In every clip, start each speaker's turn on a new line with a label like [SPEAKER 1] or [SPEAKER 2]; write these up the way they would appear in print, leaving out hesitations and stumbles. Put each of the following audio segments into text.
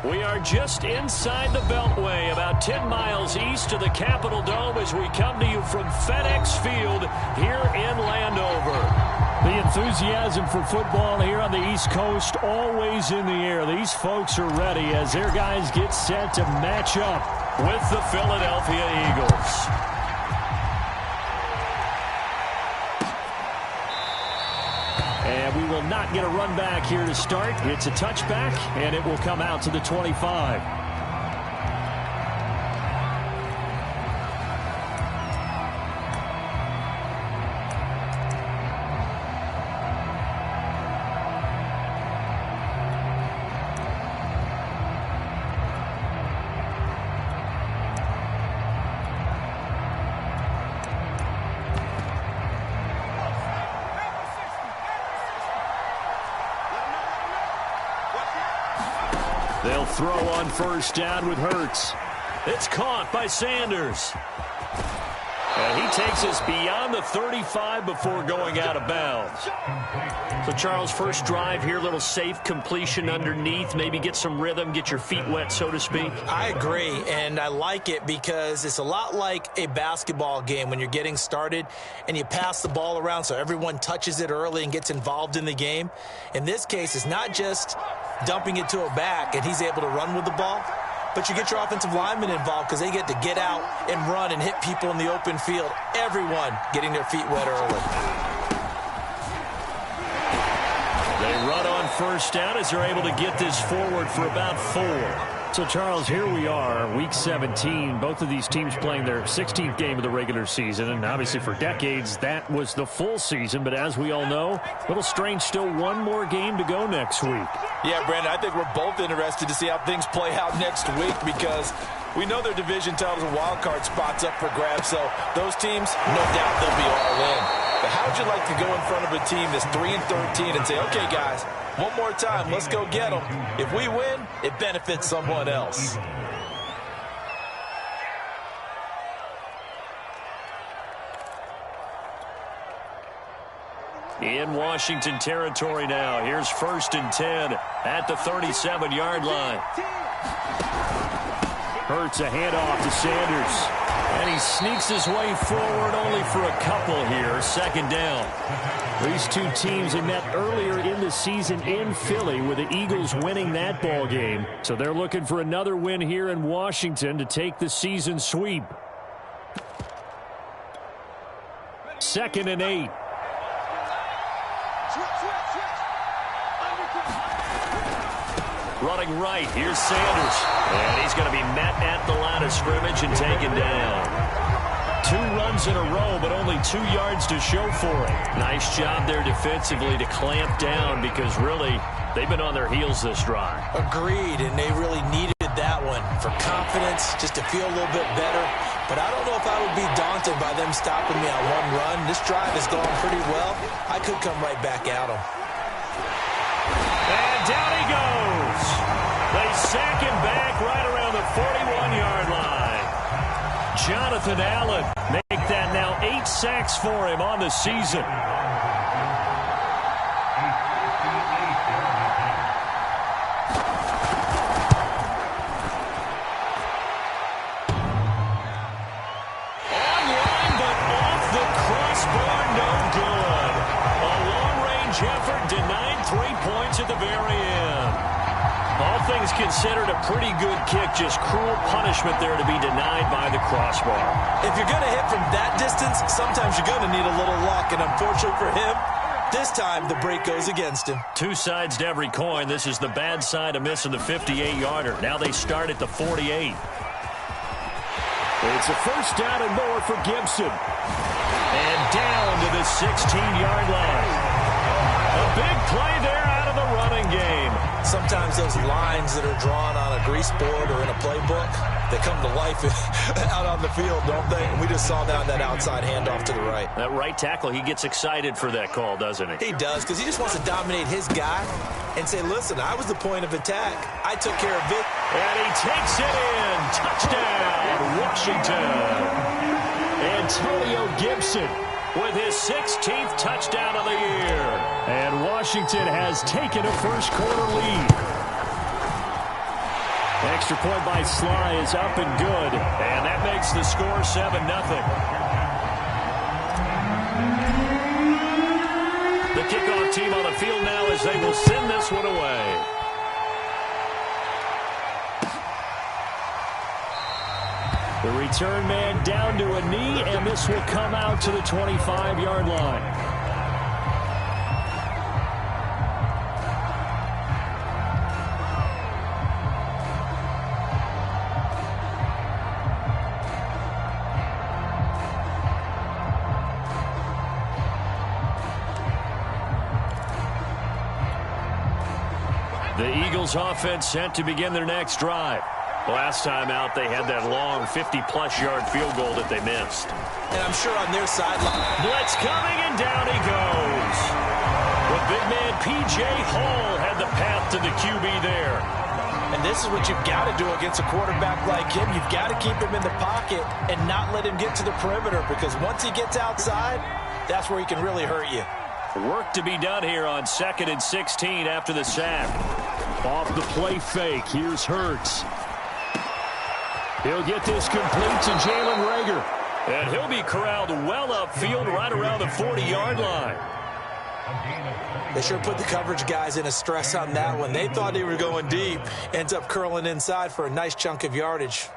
[SPEAKER 1] We are just inside the Beltway, about 10 miles east of the Capitol Dome as we come to you from FedEx Field here in Landover.
[SPEAKER 2] The enthusiasm for football here on the East Coast always in the air. These folks are ready as their guys get set to match up
[SPEAKER 1] with the Philadelphia Eagles.
[SPEAKER 2] And we will not get a run back here to start. It's a touchback, and it will come out to the 25. They'll throw on first down with Hurts.
[SPEAKER 1] It's caught by Sanders. And he takes us beyond the 35 before going out of bounds. So, Charles, first drive here, little safe completion underneath. Maybe get some rhythm, get your feet wet, so to speak.
[SPEAKER 3] I agree, and I like it because it's a lot like a basketball game when you're getting started and you pass the ball around so everyone touches it early and gets involved in the game. In this case, it's not just dumping it to a back and he's able to run with the ball, but you get your offensive linemen involved because they get to get out and run and hit people in the open field. Everyone getting their feet wet early.
[SPEAKER 1] They run on first down as they're able to get this forward for about 4.
[SPEAKER 2] So, Charles, here we are, Week 17. Both of these teams playing their 16th game of the regular season. And obviously for decades, that was the full season. But as we all know, a little strange, still one more game to go next week.
[SPEAKER 4] Yeah, Brandon, I think we're both interested to see how things play out next week because we know their division titles and wild card spots up for grabs. So those teams, no doubt they'll be all in. But how would you like to go in front of a team that's 3-13 and say, okay, guys, one more time, let's go get them. If we win, it benefits someone else.
[SPEAKER 1] In Washington territory now. Here's 1st and 10 at the 37-yard line.
[SPEAKER 2] Hurts a handoff to Sanders.
[SPEAKER 1] And he sneaks his way forward only for a couple here. 2nd down.
[SPEAKER 2] These two teams had met earlier in the season in Philly with the Eagles winning that ball game. So they're looking for another win here in Washington to take the season sweep. 2nd and 8.
[SPEAKER 1] Running right, here's Sanders. And he's going to be met at the line of scrimmage and taken down. 2 runs in a row, but only 2 yards to show for it. Nice job there defensively to clamp down because really they've been on their heels this drive.
[SPEAKER 3] Agreed, and they really needed that one for confidence, just to feel a little bit better. But I don't know if I would be daunted by them stopping me on one run. This drive is going pretty well. I could come right back at them.
[SPEAKER 1] And down he goes. They sack him back right around the 41-yard line. Jonathan Allen make that now 8 sacks for him on the season. Online, but off the crossbar, no good. A long-range effort denied 3 points at the very end. All things considered, a pretty good kick. Just cruel punishment there to be denied by the crossbar.
[SPEAKER 3] If you're going to hit from that distance, sometimes you're going to need a little luck. And unfortunately for him, this time the break goes against him.
[SPEAKER 1] 2 sides to every coin. This is the bad side of missing the 58-yarder. Now they start at the 48.
[SPEAKER 2] It's a 1st down and more for Gibson.
[SPEAKER 1] And down to the 16-yard line. A big play there out of the running game.
[SPEAKER 3] Sometimes those lines that are drawn on a grease board or in a playbook, they come to life out on the field, don't they? And we just saw that outside handoff to the right.
[SPEAKER 1] That right tackle, he gets excited for that call, doesn't he?
[SPEAKER 3] He does, because he just wants to dominate his guy and say, listen, I was the point of attack. I took care of it.
[SPEAKER 1] And he takes it in. Touchdown, Washington.
[SPEAKER 2] Antonio Gibson
[SPEAKER 1] with his 16th touchdown of the year.
[SPEAKER 2] And Washington has taken a first quarter lead. Extra point by Sly is up and good.
[SPEAKER 1] And that makes the score 7-0. The kickoff team on the field now as they will send this one away.
[SPEAKER 2] The return man down to a knee, and this will come out to the 25-yard line.
[SPEAKER 1] The Eagles offense set to begin their next drive. Last time out, they had that long 50-plus yard field goal that they missed.
[SPEAKER 3] And I'm sure on their sideline.
[SPEAKER 1] Blitz coming, and down he goes. The big man, P.J. Hall, had the path to the QB there.
[SPEAKER 3] And this is what you've got to do against a quarterback like him. You've got to keep him in the pocket and not let him get to the perimeter, because once he gets outside, that's where he can really hurt you.
[SPEAKER 1] Work to be done here on 2nd and 16 after the sack.
[SPEAKER 2] Off the play fake, here's Hurts. He'll get this complete to Jalen Reagor.
[SPEAKER 1] And he'll be corralled well upfield right around the 40-yard line.
[SPEAKER 3] They sure put the coverage guys in a stress on that one. They thought they were going deep. Ends up curling inside for a nice chunk of yardage.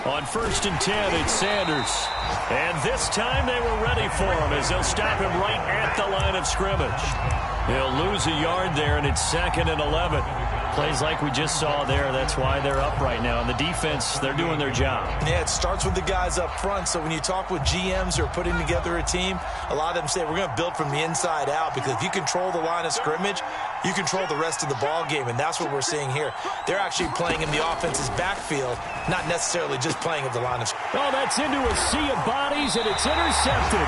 [SPEAKER 1] On 1st and 10, it's Sanders. And this time they were ready for him as they'll stop him right at the line of scrimmage. He'll lose a yard there, and it's 2nd and 11.
[SPEAKER 2] Plays like we just saw there. That's why they're up right now. And the defense, they're doing their job.
[SPEAKER 3] Yeah, it starts with the guys up front. So when you talk with GMs who are putting together a team, a lot of them say we're going to build from the inside out, because if you control the line of scrimmage, you control the rest of the ball game, and that's what we're seeing here. They're actually playing in the offense's backfield, not necessarily just playing at the line of scrimmage.
[SPEAKER 2] Oh, that's into a sea of bodies, and it's intercepted.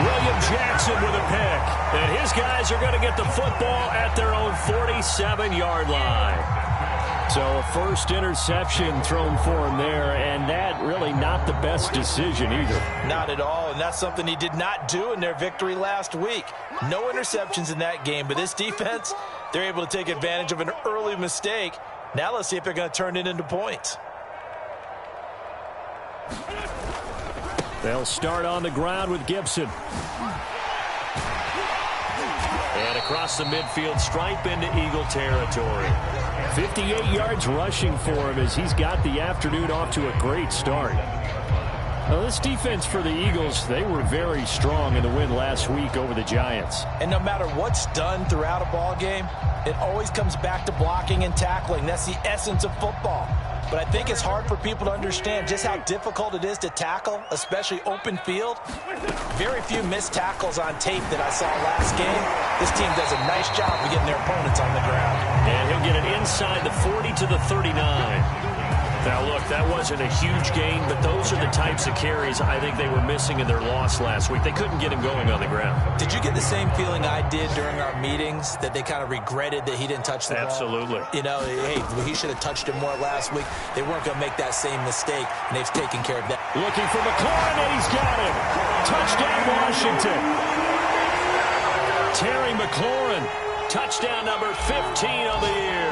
[SPEAKER 1] William Jackson with a pick. And his guys are going to get the football at their own 47-yard line.
[SPEAKER 2] So a first interception thrown for him there, and that really not the best decision either.
[SPEAKER 3] Not at all, and that's something he did not do in their victory last week. No interceptions in that game, but this defense, they're able to take advantage of an early mistake. Now let's see if they're going to turn it into points.
[SPEAKER 2] They'll start on the ground with Gibson.
[SPEAKER 1] And across the midfield stripe into Eagle territory.
[SPEAKER 2] 58 yards rushing for him as he's got the afternoon off to a great start. Now, this defense for the Eagles, they were very strong in the win last week over the Giants.
[SPEAKER 3] And no matter what's done throughout a ball game, it always comes back to blocking and tackling. That's the essence of football. But I think it's hard for people to understand just how difficult it is to tackle, especially open field. Very few missed tackles on tape that I saw last game. This team does a nice job of getting their opponents on the ground.
[SPEAKER 1] And he'll get it inside the 40 to the 39. Now, look, that wasn't a huge gain, but those are the types of carries I think they were missing in their loss last week. They couldn't get him going on the ground.
[SPEAKER 3] Did you get the same feeling I did during our meetings, that they kind of regretted that he didn't touch the ball?
[SPEAKER 1] Absolutely.
[SPEAKER 3] You know, hey, he should have touched it more last week. They weren't going to make that same mistake, and they've taken care of that.
[SPEAKER 2] Looking for McLaurin, and he's got him. Touchdown, Washington. Terry McLaurin, touchdown number 15 on the year.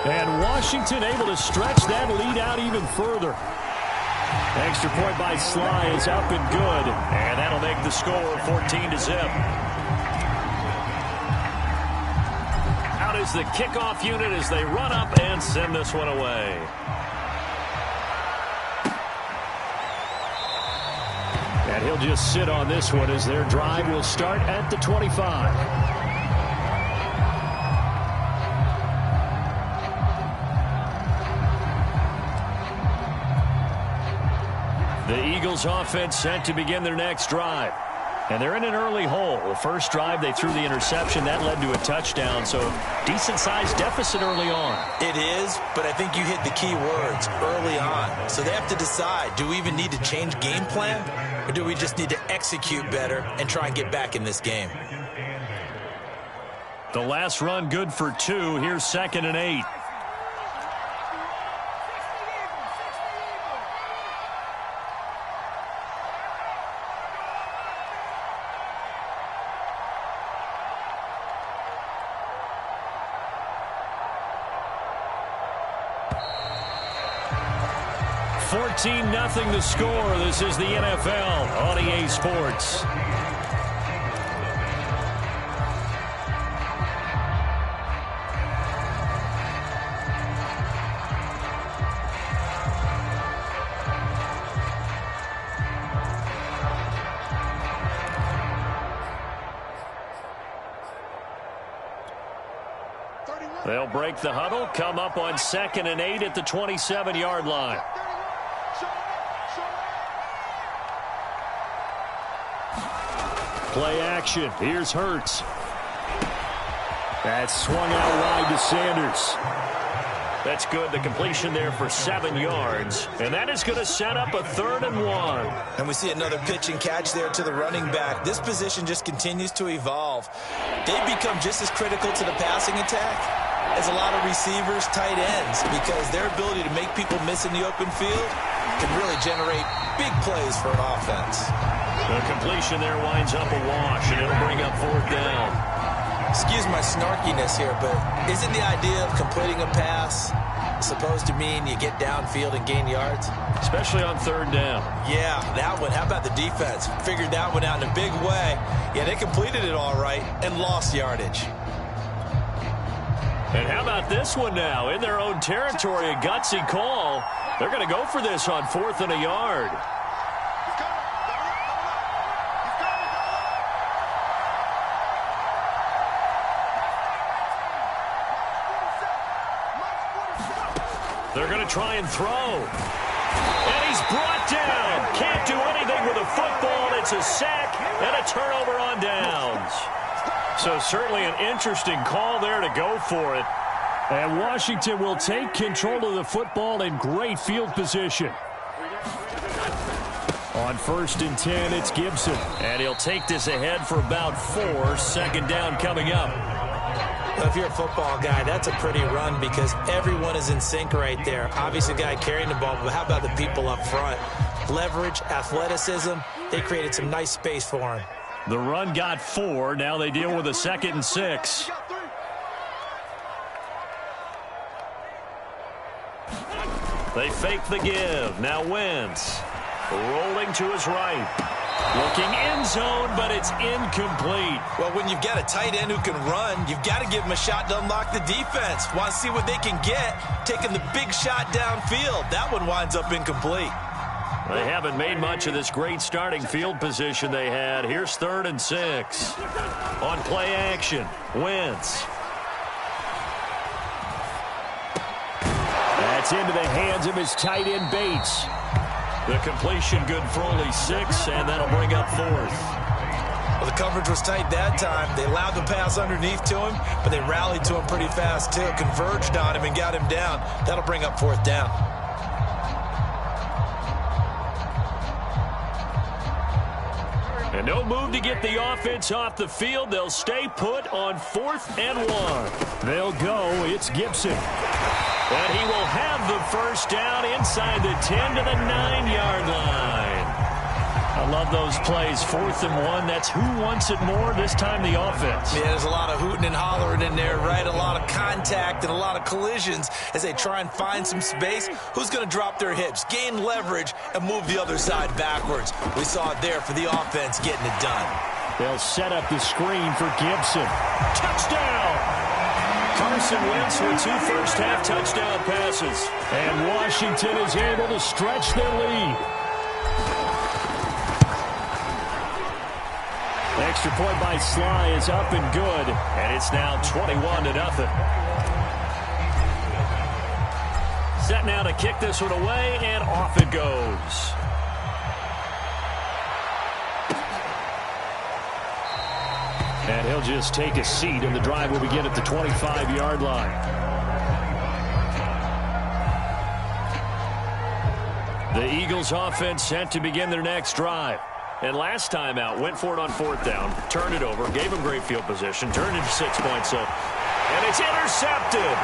[SPEAKER 2] And Washington able to stretch that lead out even further. Extra point by Sly is up and good.
[SPEAKER 1] And that'll make the score 14-0. Out is the kickoff unit as they run up and send this one away.
[SPEAKER 2] And he'll just sit on this one as their drive will start at the 25.
[SPEAKER 1] The Eagles offense set to begin their next drive. And they're in an early hole. The first drive, they threw the interception. That led to a touchdown, so decent-sized deficit early on.
[SPEAKER 3] It is, but I think you hit the key words, early on. So they have to decide, do we even need to change game plan, or do we just need to execute better and try and get back in this game?
[SPEAKER 1] The last run good for 2. Here's 2nd and 8.
[SPEAKER 2] 14-0 the score. This is the NFL on EA Sports. They'll break the huddle, come up on 2nd and 8 at the 27-yard line. Play action. Here's Hurts. That's swung out wide to Sanders. That's good. The completion there for 7 yards. And that is going to set up a 3rd and 1.
[SPEAKER 3] And we see another pitch and catch there to the running back. This position just continues to evolve. They've become just as critical to the passing attack as a lot of receivers, tight ends, because their ability to make people miss in the open field can really generate big plays for an offense.
[SPEAKER 1] The completion there winds up a wash, and it'll bring up 4th down.
[SPEAKER 3] Excuse my snarkiness here, but isn't the idea of completing a pass supposed to mean you get downfield and gain yards?
[SPEAKER 1] Especially on 3rd down.
[SPEAKER 3] Yeah, that one. How about the defense? Figured that one out in a big way. Yeah, they completed it all right and lost yardage.
[SPEAKER 1] And how about this one now? In their own territory, a gutsy call. They're going to go for this on 4th and a yard. They're going to try and throw. And he's brought down. Can't do anything with a football. It's a sack and a turnover on downs. So certainly an interesting call there to go for it.
[SPEAKER 2] And Washington will take control of the football in great field position. On 1st and 10, it's Gibson.
[SPEAKER 1] And he'll take this ahead for about 4. 2nd down coming up.
[SPEAKER 3] Well, if you're a football guy, that's a pretty run because everyone is in sync right there. Obviously, the guy carrying the ball, but how about the people up front? Leverage, athleticism, they created some nice space for him.
[SPEAKER 1] The run got 4. Now they deal with a 2nd and 6. They fake the give. Now Wentz rolling to his right. Looking end zone, but it's incomplete.
[SPEAKER 3] Well, when you've got a tight end who can run, you've got to give him a shot to unlock the defense. Want to see what they can get, taking the big shot downfield. That one winds up incomplete.
[SPEAKER 1] They haven't made much of this great starting field position they had. Here's 3rd and 6. On play action, Wentz.
[SPEAKER 2] That's into the hands of his tight end Bates.
[SPEAKER 1] The completion good for only 6, and that'll bring up 4th.
[SPEAKER 3] Well, the coverage was tight that time. They allowed the pass underneath to him, but they rallied to him pretty fast, too. Converged on him and got him down. That'll bring up 4th down.
[SPEAKER 1] And no move to get the offense off the field. They'll stay put on 4th and 1.
[SPEAKER 2] They'll go. It's Gibson.
[SPEAKER 1] And he will have the 1st down inside the 10 to the 9-yard line. I love those plays. 4th and 1. That's who wants it more, this time the offense.
[SPEAKER 3] Yeah, there's a lot of hooting and hollering in there, right? A lot of contact and a lot of collisions as they try and find some space. Who's going to drop their hips, gain leverage, and move the other side backwards? We saw it there for the offense getting it done.
[SPEAKER 2] They'll set up the screen for Gibson.
[SPEAKER 1] Touchdown! Carson Wentz with 2 first-half touchdown passes.
[SPEAKER 2] And Washington is able to stretch their lead. Extra point by Sly is up and good.
[SPEAKER 1] And it's now 21-0. Set now to kick this one away, and off it goes.
[SPEAKER 2] And he'll just take a seat, and the drive will begin at the 25-yard line.
[SPEAKER 1] The Eagles offense set to begin their next drive. And last time out, went for it on 4th down, turned it over, gave him great field position, turned it to 6 points. And it's intercepted.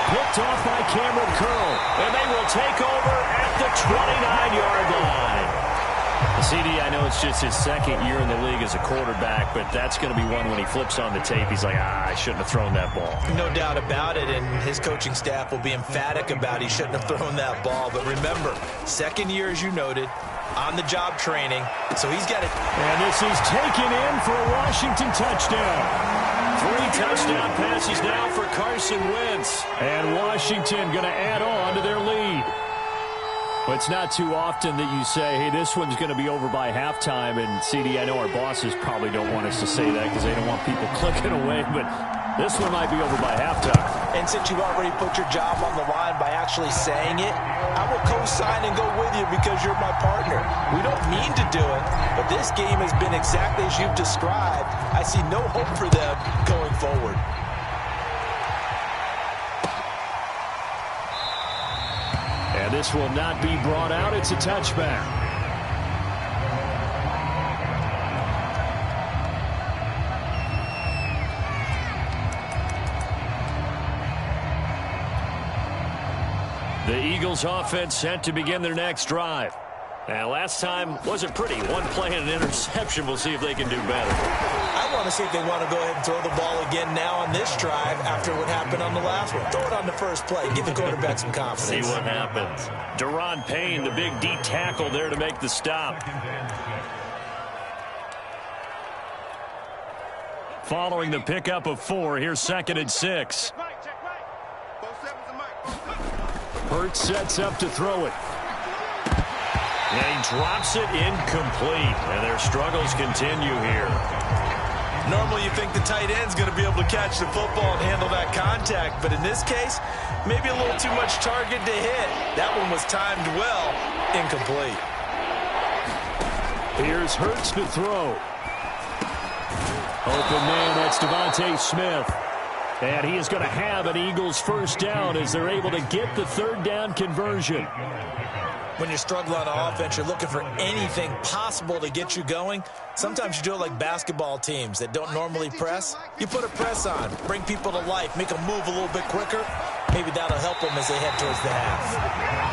[SPEAKER 2] Picked off by Cameron Curl.
[SPEAKER 1] And they will take over at the 29-yard line.
[SPEAKER 2] CD, I know it's just his second year in the league as a quarterback, but that's going to be one when he flips on the tape. He's like, I shouldn't have thrown that ball.
[SPEAKER 3] No doubt about it, and his coaching staff will be emphatic about he shouldn't have thrown that ball. But remember, second year, as you noted, on-the-job training, so he's got it.
[SPEAKER 2] And this is taken in for a Washington touchdown.
[SPEAKER 1] 3 touchdown passes now for Carson Wentz.
[SPEAKER 2] And Washington going to add on to their lead. Well, it's not too often that you say, hey, this one's going to be over by halftime. And, CD, I know our bosses probably don't want us to say that because they don't want people clicking away, but this one might be over by halftime.
[SPEAKER 3] And since you've already put your job on the line by actually saying it, I will co-sign and go with you because you're my partner. We don't mean to do it, but this game has been exactly as you've described. I see no hope for them going forward.
[SPEAKER 2] And this will not be brought out. It's a touchback. The Eagles offense set to begin their next drive. Now, last time wasn't pretty. One play and an interception. We'll see if they can do better.
[SPEAKER 3] I want to see if they want to go ahead and throw the ball again now on this drive after what happened on the last one. Throw it on the first play. Give the quarterback some confidence.
[SPEAKER 2] See what happens. Daron Payne, the big D tackle there to make the stop. Following the pickup of 4, here's 2nd and 6. Hurts sets up to throw it.
[SPEAKER 1] And he drops it incomplete. And their struggles continue here.
[SPEAKER 4] Normally you think the tight end's going to be able to catch the football and handle that contact, but in this case, maybe a little too much target to hit. That one was timed well. Incomplete.
[SPEAKER 2] Here's Hurts to throw. Open man, that's Devontae Smith. And he is going to have an Eagles first down as they're able to get the 3rd down conversion.
[SPEAKER 3] When you're struggling on offense, you're looking for anything possible to get you going. Sometimes you do it like basketball teams that don't normally press. You put a press on, bring people to life, make them move a little bit quicker. Maybe that'll help them as they head towards the half.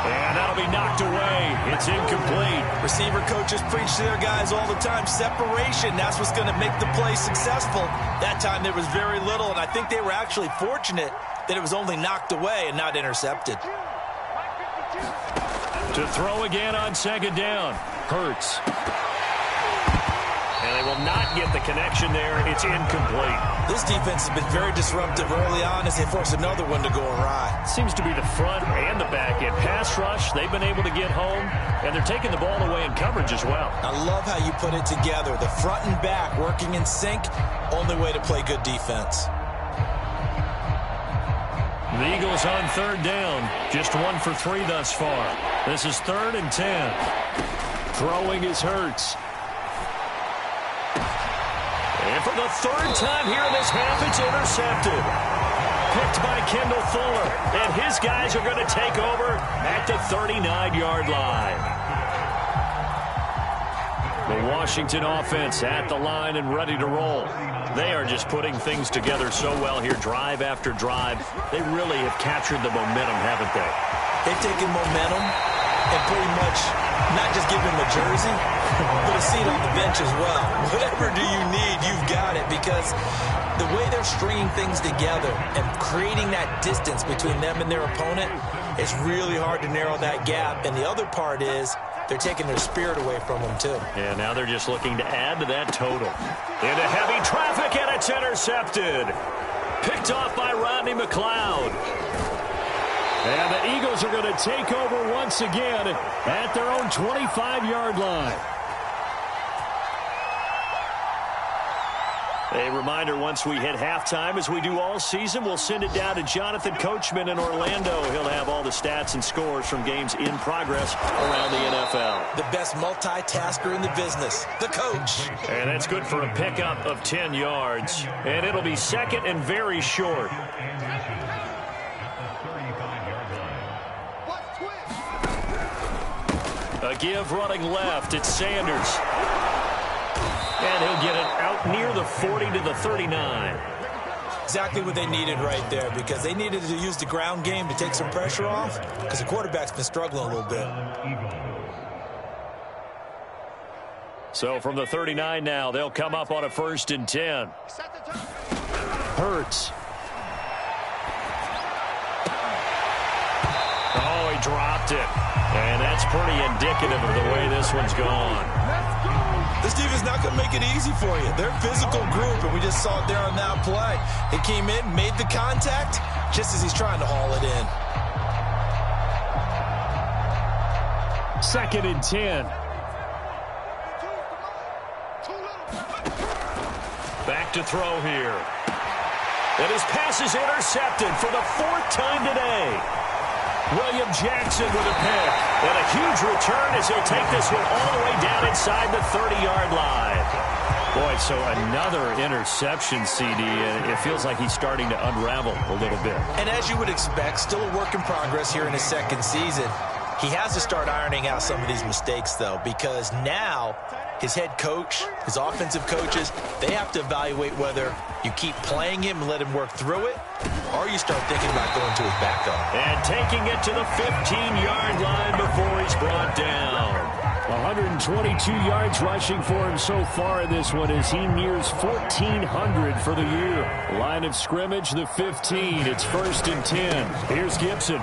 [SPEAKER 2] And that'll be knocked away. It's incomplete.
[SPEAKER 3] Receiver coaches preach to their guys all the time. Separation, that's what's going to make the play successful. That time there was very little, and I think they were actually fortunate that it was only knocked away and not intercepted.
[SPEAKER 2] To throw again on 2nd down. Hurts. And they will not get the connection there. It's incomplete.
[SPEAKER 3] This defense has been very disruptive early on as they force another one to go awry.
[SPEAKER 2] Seems to be the front and the back end. Pass rush, they've been able to get home, and they're taking the ball away in coverage as well.
[SPEAKER 3] I love how you put it together. The front and back working in sync, only way to play good defense.
[SPEAKER 2] The Eagles on 3rd down. Just 1 for 3 thus far. This is 3rd and 10. Throwing is Hurts. And for the 3rd time here in this half, it's intercepted. Picked by Kendall Fuller. And his guys are going to take over at the 39-yard line. The Washington offense at the line and ready to roll. They are just putting things together so well here, drive after drive. They really have captured the momentum, haven't they?
[SPEAKER 3] They've taken momentum and pretty much not just give them a jersey, but a seat on the bench as well. Whatever do you need, you've got it, because the way they're stringing things together and creating that distance between them and their opponent, it's really hard to narrow that gap. And the other part is they're taking their spirit away from them, too.
[SPEAKER 2] Yeah, now they're just looking to add to that total. Into heavy traffic, and it's intercepted. Picked off by Rodney McLeod. And the Eagles are going to take over once again at their own 25-yard line. A reminder, once we hit halftime, as we do all season, we'll send it down to Jonathan Coachman in Orlando. He'll have all the stats and scores from games in progress around the NFL.
[SPEAKER 3] The best multitasker in the business, the coach.
[SPEAKER 2] And that's good for a pickup of 10 yards. And it'll be 2nd and very short. A give running left. It's Sanders. And he'll get it out near the 40 to the 39.
[SPEAKER 3] Exactly what they needed right there, because they needed to use the ground game to take some pressure off, because the quarterback's been struggling a little bit.
[SPEAKER 2] So from the 39 now, they'll come up on a 1st and 10. Hurts. Oh, he dropped it. And that's pretty indicative of the way this one's gone.
[SPEAKER 3] This defense is not going to make it easy for you. They're a physical group, and we just saw it there on that play. He came in, made the contact, just as he's trying to haul it in.
[SPEAKER 2] 2nd and 10. Back to throw here. And his pass is intercepted for the 4th time today. William Jackson with a pick. And a huge return as he'll take this one all the way down inside the 30-yard line. Boy, so another interception, CD, and it feels like he's starting to unravel a little bit.
[SPEAKER 3] And as you would expect, still a work in progress here in his 2nd season. He has to start ironing out some of these mistakes, though, because now his head coach, his offensive coaches, they have to evaluate whether you keep playing him and let him work through it, or you start thinking about going to his backup.
[SPEAKER 2] And taking it to the 15-yard line before he's brought down. 122 yards rushing for him so far in this one as he nears 1,400 for the year. Line of scrimmage, the 15. It's 1st and 10. Here's Gibson.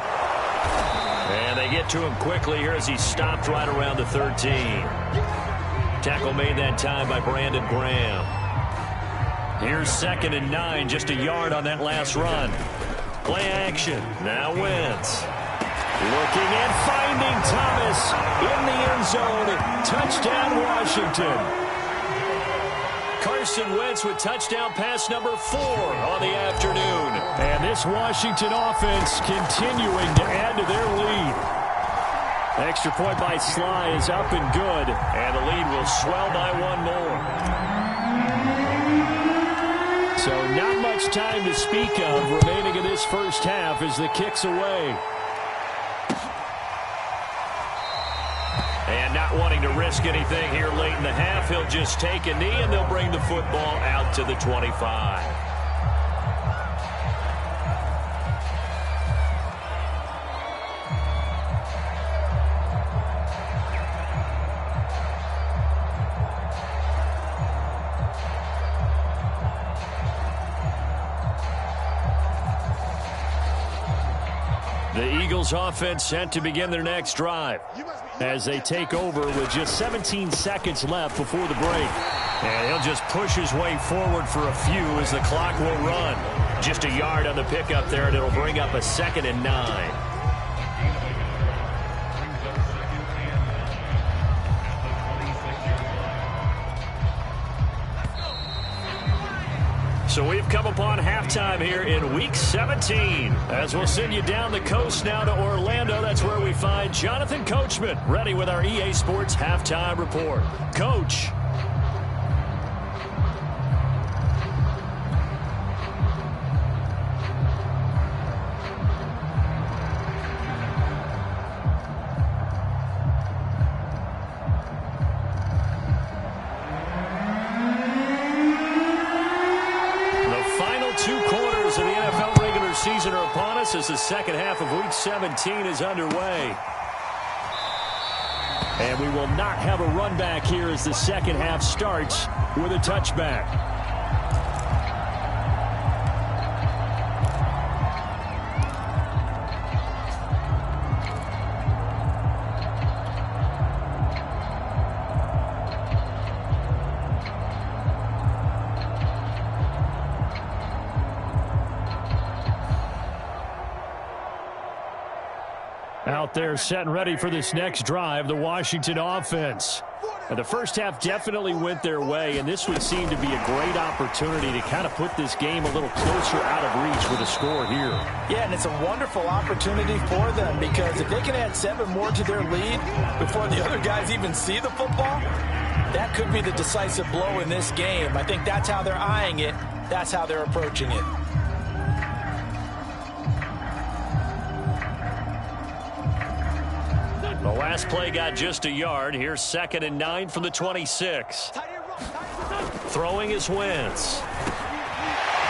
[SPEAKER 2] And they get to him quickly here as he stopped right around the 13. Tackle made that time by Brandon Graham. Here's 2nd and 9, just a yard on that last run. Play action. Now Wentz. Looking and finding Thomas in the end zone. Touchdown, Washington. Carson Wentz with touchdown pass number 4 on the afternoon. And this Washington offense continuing to add to their lead. Extra point by Sly is up and good. And the lead will swell by 1 more. So not much time to speak of remaining in this first half as the kick's away. And not wanting to risk anything here late in the half, he'll just take a knee and they'll bring the football out to the 25. The Eagles offense set to begin their next drive as they take over with just 17 seconds left before the break. And he'll just push his way forward for a few as the clock will run. Just a yard on the pickup there, and it'll bring up a 2nd and 9. So we've come upon halftime here in Week 17. As we'll send you down the coast now to Orlando, that's where we find Jonathan Coachman, ready with our EA Sports Halftime Report. Coach. Season are upon us as the second half of Week 17 is underway. And we will not have a run back here as the second half starts with a touchback. Out there set and ready for this next drive, the Washington offense. And the first half definitely went their way, and this would seem to be a great opportunity to kind of put this game a little closer out of reach with a score here.
[SPEAKER 3] Yeah, and it's a wonderful opportunity for them because if they can add 7 more to their lead before the other guys even see the football, that could be the decisive blow in this game. I think that's how they're eyeing it. That's how they're approaching it.
[SPEAKER 2] The last play got just a yard. Here's 2nd and 9 from the 26. Throwing is Wentz.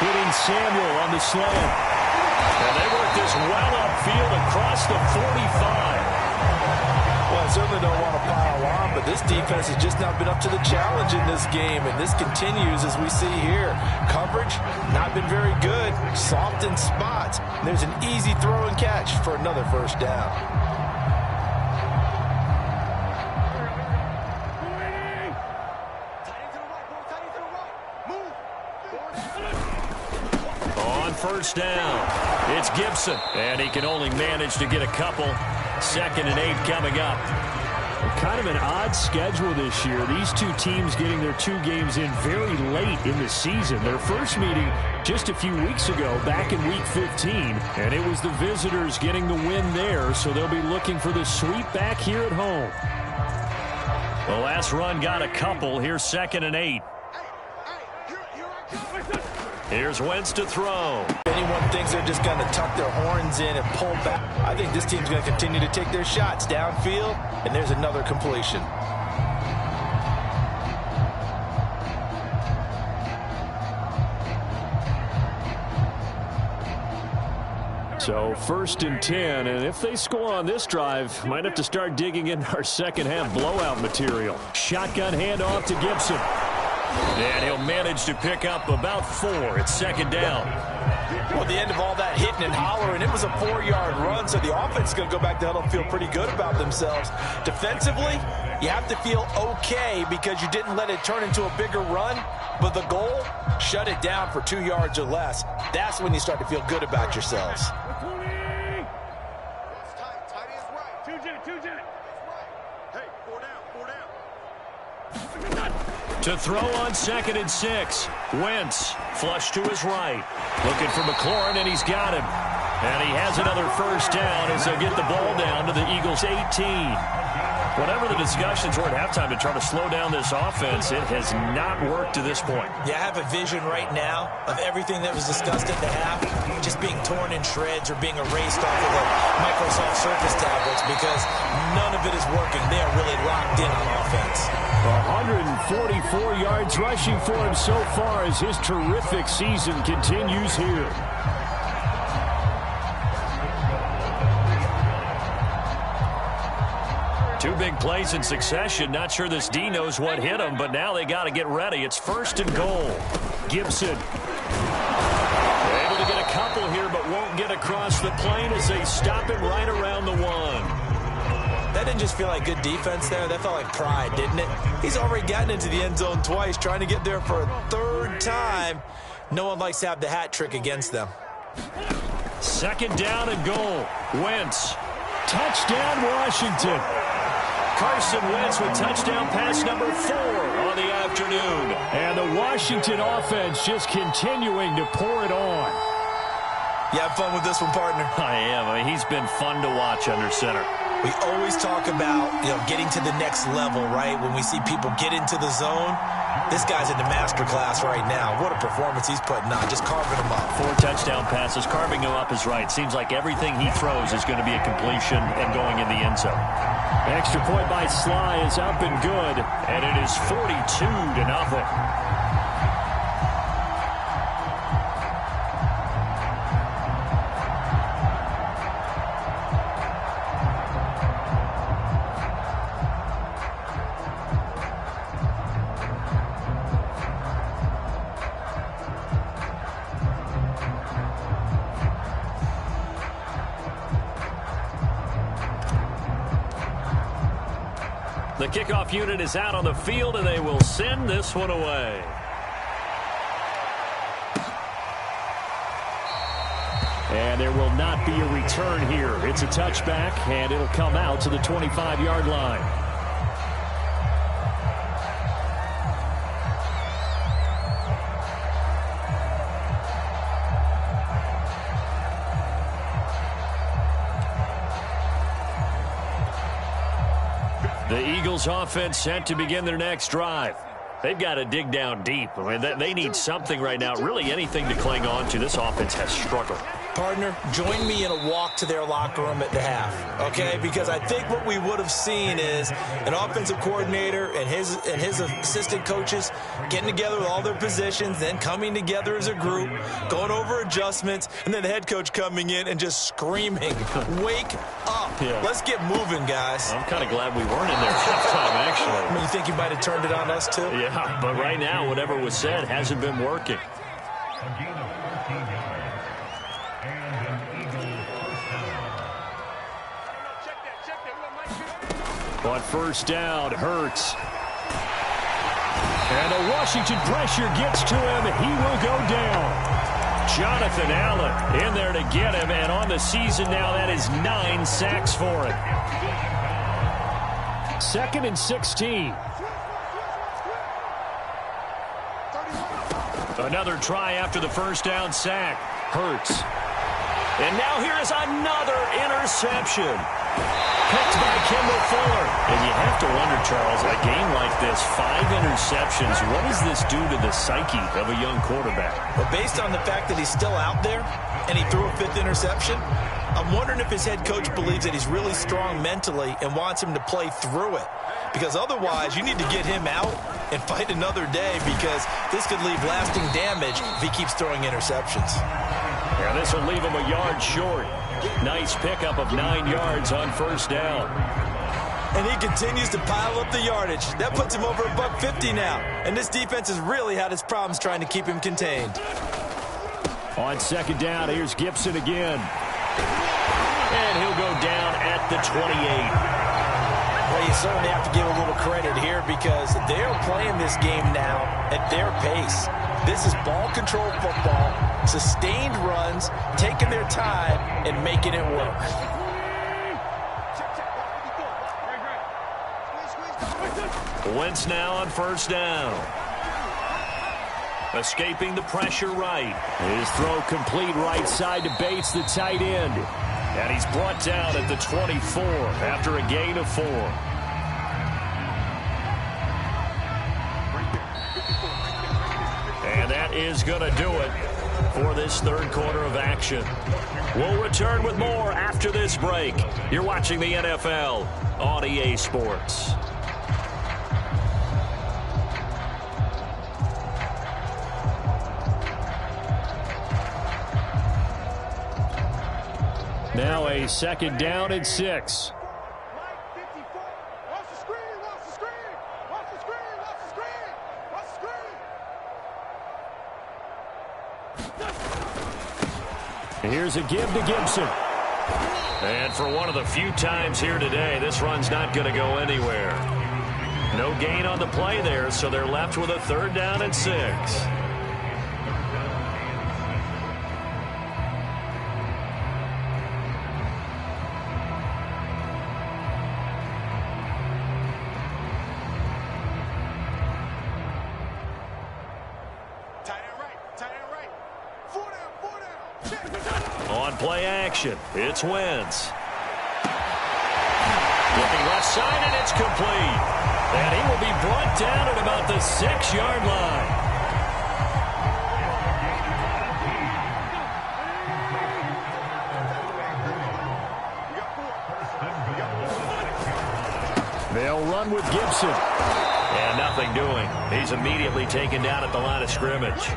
[SPEAKER 2] Hitting Samuel on the slant. And they work this well upfield across the 45.
[SPEAKER 3] Well,
[SPEAKER 4] certainly don't want to pile on, but this defense has just not been up to the challenge in this game, and this continues as we see here. Coverage, not been very good, soft in spots. And there's an easy throw and catch for another first down.
[SPEAKER 1] First down. It's Gibson, and he can only manage to get a couple. 2nd and 8 coming up.
[SPEAKER 2] Kind of an odd schedule this year. These two teams getting their 2 games in very late in the season. Their first meeting just a few weeks ago, back in Week 15, and it was the visitors getting the win there, so they'll be looking for the sweep back here at home.
[SPEAKER 1] The last run got a couple. Here's 2nd and 8. Here's Wentz to throw.
[SPEAKER 4] Anyone thinks they're just going to tuck their horns in and pull back. I think this team's going to continue to take their shots downfield, and there's another completion.
[SPEAKER 2] So 1st and 10, and if they score on this drive, might have to start digging in our second half blowout material. Shotgun handoff to Gibson.
[SPEAKER 1] And he'll manage to pick up about 4. It's 2nd down.
[SPEAKER 4] Well, at the end of all that hitting and hollering, it was a 4-yard run, so the offense is going to go back to huddle and feel pretty good about themselves. Defensively, you have to feel okay because you didn't let it turn into a bigger run, but the goal, shut it down for 2 yards or less. That's when you start to feel good about yourselves.
[SPEAKER 1] To throw on 2nd and 6. Wentz, flush to his right. Looking for McLaurin, and he's got him. And he has another first down as they'll get the ball down to the Eagles' 18. Whatever the discussions were at halftime to try to slow down this offense, it has not worked to this point.
[SPEAKER 3] Yeah, I have a vision right now of everything that was discussed at the half just being torn in shreds or being erased off of the Microsoft Surface tablets because none of it is working. They are really locked in on offense.
[SPEAKER 2] 144 yards rushing for him so far as his terrific season continues here.
[SPEAKER 1] Two big plays in succession. Not sure this D knows what hit him, but now they got to get ready. It's 1st and goal.
[SPEAKER 2] Gibson.
[SPEAKER 1] Able to get a couple here, but won't get across the plane as they stop him right around the 1.
[SPEAKER 3] That didn't just feel like good defense there. That felt like pride, didn't it? He's already gotten into the end zone twice, trying to get there for a 3rd time. No one likes to have the hat trick against them.
[SPEAKER 1] 2nd down and goal. Wentz.
[SPEAKER 2] Touchdown, Washington.
[SPEAKER 1] Carson Wentz with touchdown pass number 4 on the afternoon.
[SPEAKER 2] And the Washington offense just continuing to pour it on.
[SPEAKER 3] You have fun with this one, partner?
[SPEAKER 1] I am. I mean, he's been fun to watch under center.
[SPEAKER 3] We always talk about, getting to the next level, right? When we see people get into the zone, this guy's in the master class right now. What a performance he's putting on, just carving them up.
[SPEAKER 1] 4 touchdown passes, carving them up is right. Seems like everything he throws is going to be a completion and going in the end zone.
[SPEAKER 2] Extra point by Sly is up and good,
[SPEAKER 1] and it is 42-0. The kickoff unit is out on the field, and they will send this one away.
[SPEAKER 2] And there will not be a return here. It's a touchback, and it'll come out to the 25-yard line.
[SPEAKER 1] The Eagles offense set to begin their next drive. They've got to dig down deep. I mean, they need something right now, really anything to cling on to. This offense has struggled.
[SPEAKER 3] Partner, join me in a walk to their locker room at the half, okay? Because I think what we would have seen is an offensive coordinator and his assistant coaches getting together with all their positions, then coming together as a group, going over adjustments, and then the head coach coming in and just screaming, "Wake up.
[SPEAKER 2] Yeah.
[SPEAKER 3] Let's get moving, guys."
[SPEAKER 2] I'm kind of glad we weren't in there halftime, actually.
[SPEAKER 3] I mean, you think you might have turned it on us, too?
[SPEAKER 2] Yeah, but right now, whatever was said hasn't been working. On first down, Hurts. And the Washington pressure gets to him. He will go down. Jonathan Allen in there to get him. And on the season now, that is 9 sacks for him. 2nd and 16. Another try after the first down sack. Hurts. And now here is another interception. Picked by Kendall Fuller. And you have to wonder, Charles, a game like this, 5 interceptions, what does this do to the psyche of a young quarterback?
[SPEAKER 3] Well, based on the fact that he's still out there and he threw a 5th interception, I'm wondering if his head coach believes that he's really strong mentally and wants him to play through it. Because otherwise, you need to get him out and fight another day, because this could leave lasting damage if he keeps throwing interceptions.
[SPEAKER 2] Yeah, this will leave him a yard short. Nice pickup of 9 yards on first down.
[SPEAKER 3] And he continues to pile up the yardage. That puts him over $150 now. And this defense has really had its problems trying to keep him contained.
[SPEAKER 2] On second down, here's Gibson again. And he'll go down at the 28.
[SPEAKER 3] Well, you certainly have to give a little credit here, because they're playing this game now at their pace. This is ball control football, sustained runs, taking their time and making it work.
[SPEAKER 2] Wentz now on first down. Escaping the pressure right. His throw complete right side to Bates, the tight end. And he's brought down at the 24 after a gain of 4. And that is going to do it for this third quarter of action. We'll return with more after this break. You're watching the NFL on EA Sports. Now a second down and 6. Here's a give to Gibson. And for one of the few times here today, this run's not going to go anywhere. No gain on the play there, so they're left with a third down and 6. On play action, it's Wentz. Looking left side, and it's complete. And he will be brought down at about the 6-yard line. They'll run with Gibson. And nothing doing. He's immediately taken down at the line of scrimmage.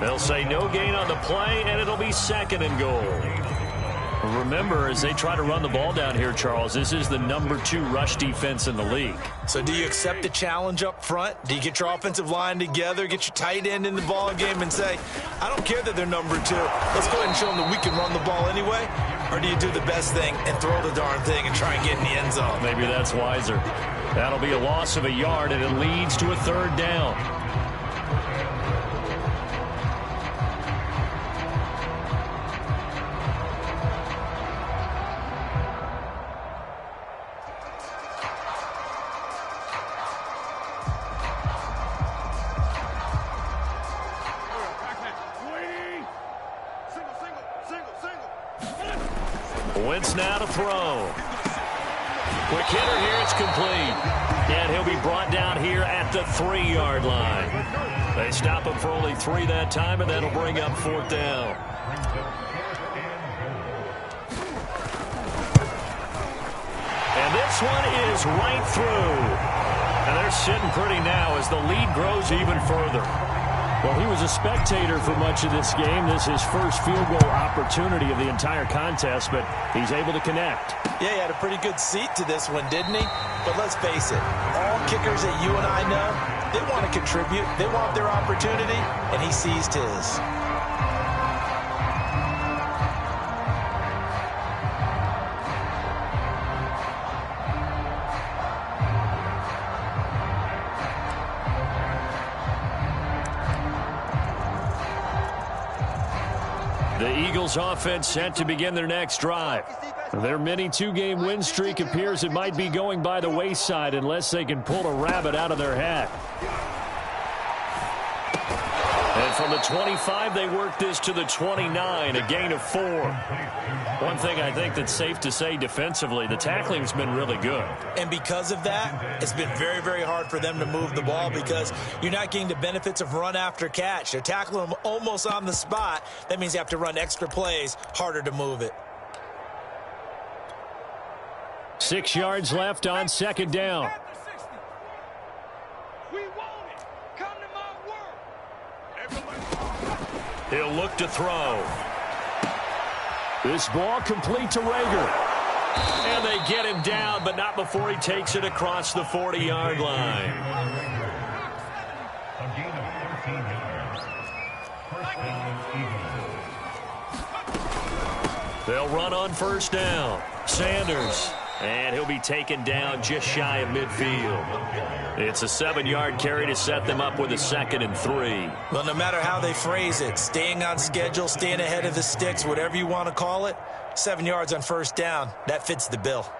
[SPEAKER 2] They'll say no gain on the play, and it'll be 2nd and goal. Remember, as they try to run the ball down here, Charles, this is the number 2 rush defense in the league.
[SPEAKER 3] So do you accept the challenge up front? Do you get your offensive line together, get your tight end in the ball game and say, I don't care that they're number 2. Let's go ahead and show them that we can run the ball anyway? Or do you do the best thing and throw the darn thing and try and get in the end zone?
[SPEAKER 2] Maybe that's wiser. That'll be a loss of a yard, and it leads to a third down. Wentz now to throw. Quick hitter here, it's complete. And he'll be brought down here at the 3-yard line. They stop him for only 3 that time, and that'll bring up 4th down.
[SPEAKER 1] this one is right through. And they're sitting pretty now as the lead grows even further.
[SPEAKER 2] Well, he was a spectator for much of this game. This is his first field goal opportunity of the entire contest, but he's able to connect.
[SPEAKER 3] Yeah, he had a pretty good seat to this one, didn't he? But let's face it, all kickers that you and I know, they want to contribute. They want their opportunity, and he seized his.
[SPEAKER 1] The Eagles offense set to begin their next drive.
[SPEAKER 2] Their mini two-game win streak appears it might be going by the wayside unless they can pull a rabbit out of their hat.
[SPEAKER 1] And from the 25, they work this to the 29, a gain of 4. One thing I think that's safe to say defensively, the tackling's been really good.
[SPEAKER 3] And because of that, it's been very, very hard for them to move the ball because you're not getting the benefits of run after catch. They're tackling them almost on the spot. That means you have to run extra plays, harder to move it.
[SPEAKER 2] 6 yards left on second down.
[SPEAKER 1] He'll look to throw.
[SPEAKER 2] This ball complete to Reagor.
[SPEAKER 1] And they get him down, but not before he takes it across the 40-yard line. They'll run on first down. Sanders. And he'll be taken down just shy of midfield. It's a 7-yard carry to set them up with a 2nd and 3.
[SPEAKER 3] Well, no matter how they phrase it, staying on schedule, staying ahead of the sticks, whatever you want to call it, 7 yards on first down, that fits the bill.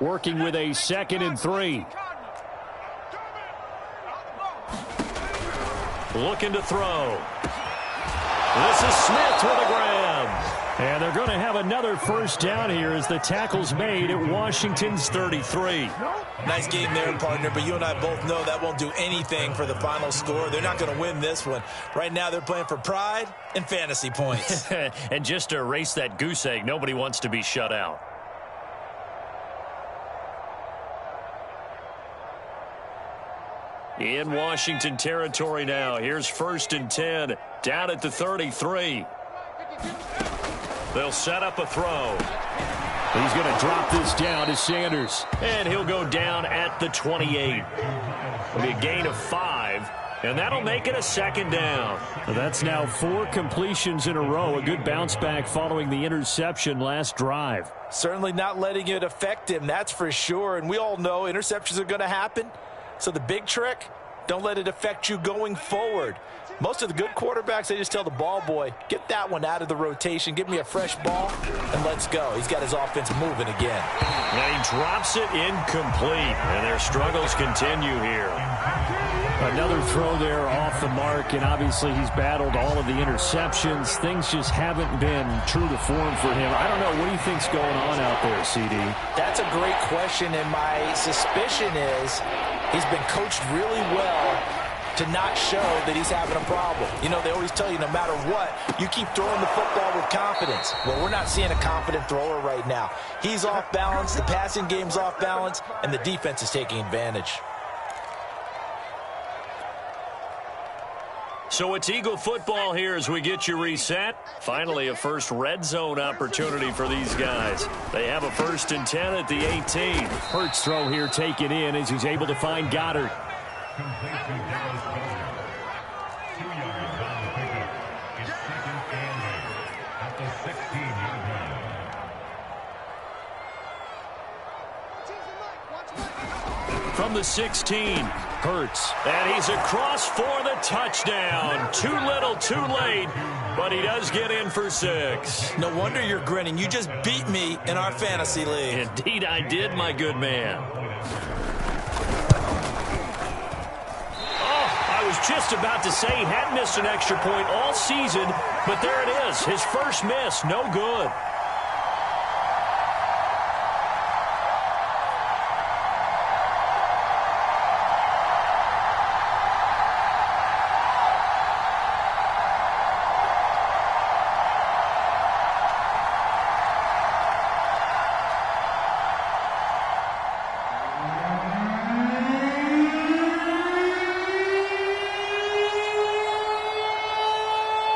[SPEAKER 2] Working with a 2nd and 3.
[SPEAKER 1] Looking to throw. This is Smith with a grab.
[SPEAKER 2] And they're going to have another first down here as the tackle's made at Washington's 33.
[SPEAKER 3] Nice game there, partner, but you and I both know that won't do anything for the final score. They're not going to win this one. Right now they're playing for pride and fantasy points.
[SPEAKER 1] And just to erase that goose egg, nobody wants to be shut out. In Washington territory now. Here's 1st and 10 down at the 33. They'll set up a throw.
[SPEAKER 2] He's going to drop this down to Sanders.
[SPEAKER 1] And he'll go down at the 28. It'll be a gain of 5. And that'll make it a 2nd down.
[SPEAKER 2] That's now 4 completions in a row. A good bounce back following the interception last drive.
[SPEAKER 3] Certainly not letting it affect him, that's for sure. And we all know interceptions are going to happen. So the big trick, don't let it affect you going forward. Most of the good quarterbacks, they just tell the ball boy, get that one out of the rotation, give me a fresh ball, and let's go. He's got his offense moving again.
[SPEAKER 1] And he drops it incomplete, and their struggles continue here.
[SPEAKER 2] Another throw there off the mark, and obviously he's battled all of the interceptions. Things just haven't been true to form for him. I don't know. What do you think's going on out there, CD?
[SPEAKER 3] That's a great question, and my suspicion is he's been coached really well to not show that he's having a problem. You know, they always tell you no matter what, you keep throwing the football with confidence. Well, we're not seeing a confident thrower right now. He's off balance, the passing game's off balance, and the defense is taking advantage.
[SPEAKER 1] So it's Eagle football here as we get you reset. Finally, a first red zone opportunity for these guys. They have a 1st and 10 at the 18.
[SPEAKER 2] Hurts throw here taken in as he's able to find Goddard.
[SPEAKER 1] From the 16,
[SPEAKER 2] Hurts.
[SPEAKER 1] and he's across for the touchdown. Too little, too late, but he does get in for 6.
[SPEAKER 3] No wonder you're grinning. You just beat me in our fantasy league.
[SPEAKER 1] Indeed I did, my good man. I was just about to say he hadn't missed an extra point all season, but there it is. His first miss, no good.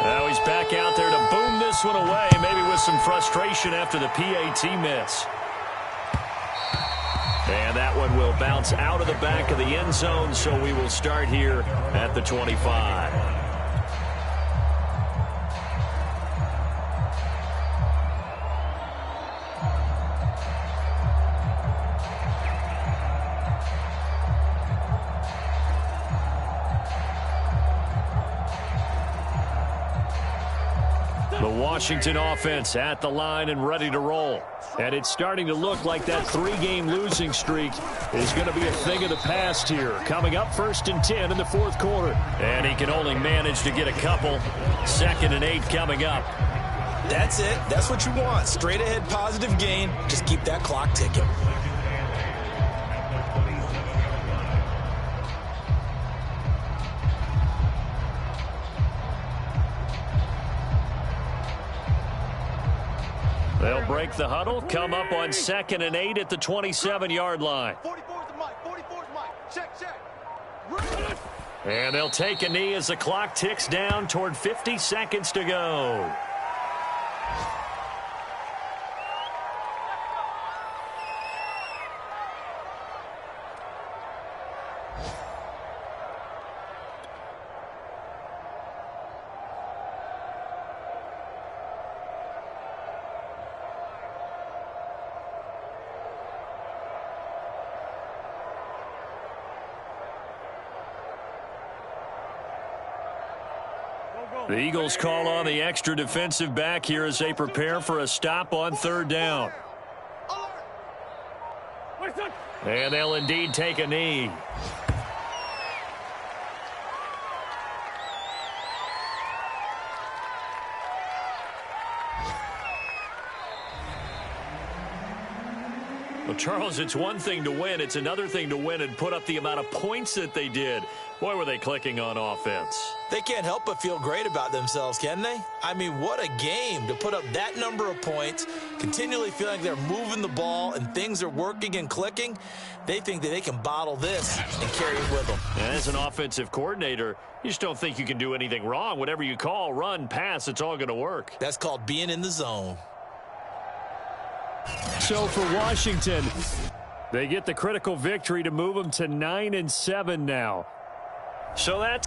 [SPEAKER 2] Now he's back out there to boom this one away, maybe with some frustration after the PAT miss. And that one will bounce out of the back of the end zone, so we will start here at the 25. The Washington offense at the line and ready to roll. And it's starting to look like that 3-game losing streak is going to be a thing of the past here. Coming up 1st and 10 in the 4th quarter. And he can only manage to get a couple. 2nd and 8 coming up.
[SPEAKER 3] That's it. That's what you want. Straight ahead positive gain. Just keep that clock ticking.
[SPEAKER 2] They'll break the huddle, come up on 2nd and 8 at the 27-yard line.
[SPEAKER 5] 44's the mic. 44's the mic. Check.
[SPEAKER 2] And they'll take a knee as the clock ticks down toward 50 seconds to go. The Eagles call on the extra defensive back here as they prepare for a stop on 3rd down. And they'll indeed take a knee. Well, Charles, it's one thing to win. It's another thing to win and put up the amount of points that they did. Boy, were they clicking on offense.
[SPEAKER 3] They can't help but feel great about themselves, can they? I mean, what a game to put up that number of points, continually feeling like they're moving the ball and things are working and clicking. They think that they can bottle this and carry it with them.
[SPEAKER 2] And as an offensive coordinator, you just don't think you can do anything wrong. Whatever you call, run, pass, it's all going to work.
[SPEAKER 3] That's called being in the zone.
[SPEAKER 2] So for Washington, they get the critical victory to move them to 9-7 now. So that's